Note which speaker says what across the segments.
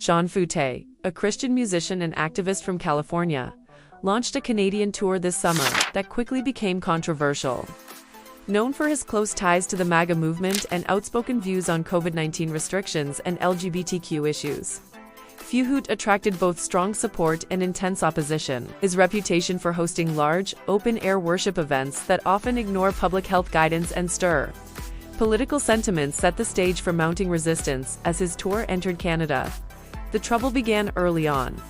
Speaker 1: Feucht, a Christian musician and activist from California, launched a Canadian tour this summer that quickly became controversial. Known for his close ties to the MAGA movement and outspoken views on COVID-19 restrictions and LGBTQ issues, Feucht attracted both strong support and intense opposition. His reputation for hosting large, open-air worship events that often ignore public health guidance and stir political sentiments set the stage for mounting resistance as his tour entered Canada. The trouble began early on.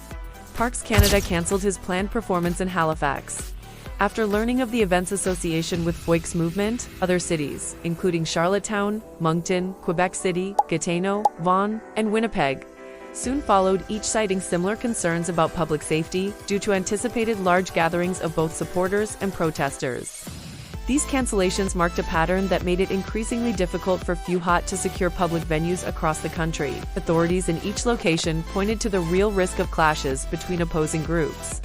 Speaker 1: Parks Canada cancelled his planned performance in Halifax after learning of the event's association with Feucht's movement. Other cities, including Charlottetown, Moncton, Quebec City, Gatineau, Vaughan, and Winnipeg, soon followed, each citing similar concerns about public safety due to anticipated large gatherings of both supporters and protesters. These cancellations marked a pattern that made it increasingly difficult for Feucht to secure public venues across the country. Authorities in each location pointed to the real risk of clashes between opposing groups.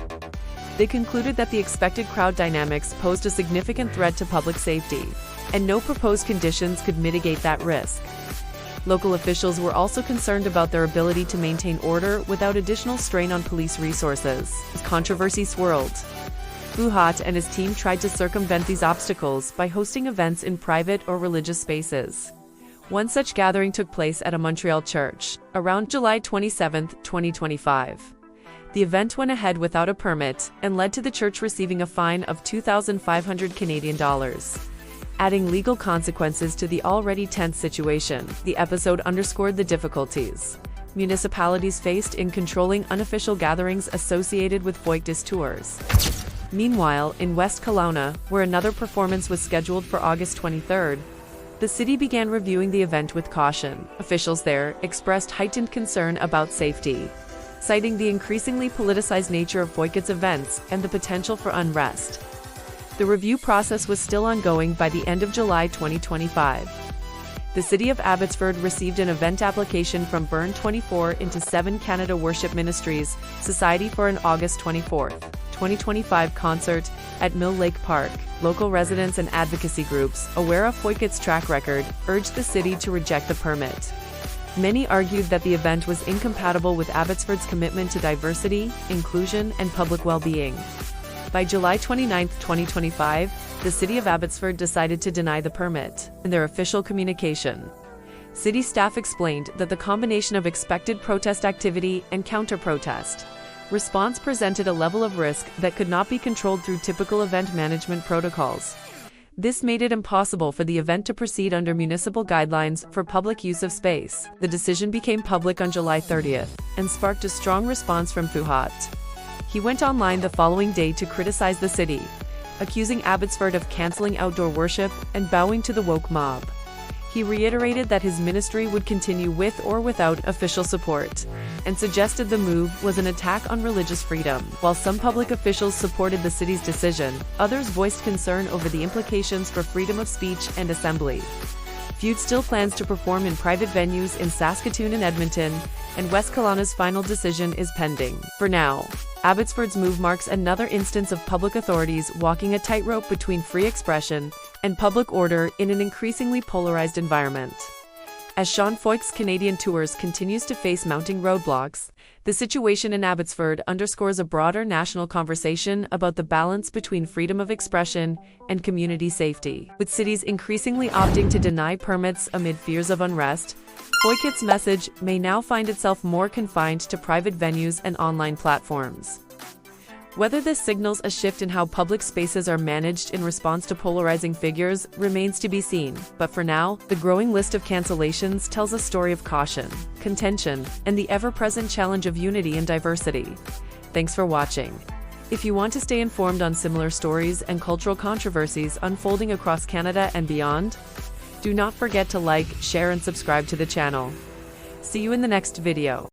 Speaker 1: They concluded that the expected crowd dynamics posed a significant threat to public safety, and no proposed conditions could mitigate that risk. Local officials were also concerned about their ability to maintain order without additional strain on police resources. As controversy swirled, Feucht and his team tried to circumvent these obstacles by hosting events in private or religious spaces. One such gathering took place at a Montreal church around July 27, 2025. The event went ahead without a permit and led to the church receiving a fine of $2,500 Canadian dollars. Adding legal consequences to the already tense situation, the episode underscored the difficulties municipalities faced in controlling unofficial gatherings associated with Feucht's tours. Meanwhile, in West Kelowna, where another performance was scheduled for August 23, the city began reviewing the event with caution. Officials there expressed heightened concern about safety, citing the increasingly politicized nature of Feucht's events and the potential for unrest. The review process was still ongoing by the end of July 2025. The city of Abbotsford received an event application from Burn 24 into 7 Canada Worship Ministries Society for an August 24, 2025 concert at Mill Lake Park. Local residents and advocacy groups, aware of Feucht's track record, urged the city to reject the permit. Many argued that the event was incompatible with Abbotsford's commitment to diversity, inclusion, and public well-being. By July 29, 2025, the City of Abbotsford decided to deny the permit. In their official communication, city staff explained that the combination of expected protest activity and counter-protest response presented a level of risk that could not be controlled through typical event management protocols. This made it impossible for the event to proceed under municipal guidelines for public use of space. The decision became public on July 30th and sparked a strong response from Feucht. He went online the following day to criticize the city, accusing Abbotsford of canceling outdoor worship and bowing to the woke mob. He reiterated that his ministry would continue with or without official support, and suggested the move was an attack on religious freedom. While some public officials supported the city's decision, others voiced concern over the implications for freedom of speech and assembly. Feucht still plans to perform in private venues in Saskatoon and Edmonton, and West Kelowna's final decision is pending. For now, Abbotsford's move marks another instance of public authorities walking a tightrope between free expression and public order in an increasingly polarized environment. As Feucht's Canadian tours continues to face mounting roadblocks, the situation in Abbotsford underscores a broader national conversation about the balance between freedom of expression and community safety. With cities increasingly opting to deny permits amid fears of unrest, Feucht's message may now find itself more confined to private venues and online platforms. Whether this signals a shift in how public spaces are managed in response to polarizing figures remains to be seen, but for now, the growing list of cancellations tells a story of caution, contention, and the ever-present challenge of unity and diversity. Thanks for watching. If you want to stay informed on similar stories and cultural controversies unfolding across Canada and beyond, do not forget to like, share, and subscribe to the channel. See you in the next video.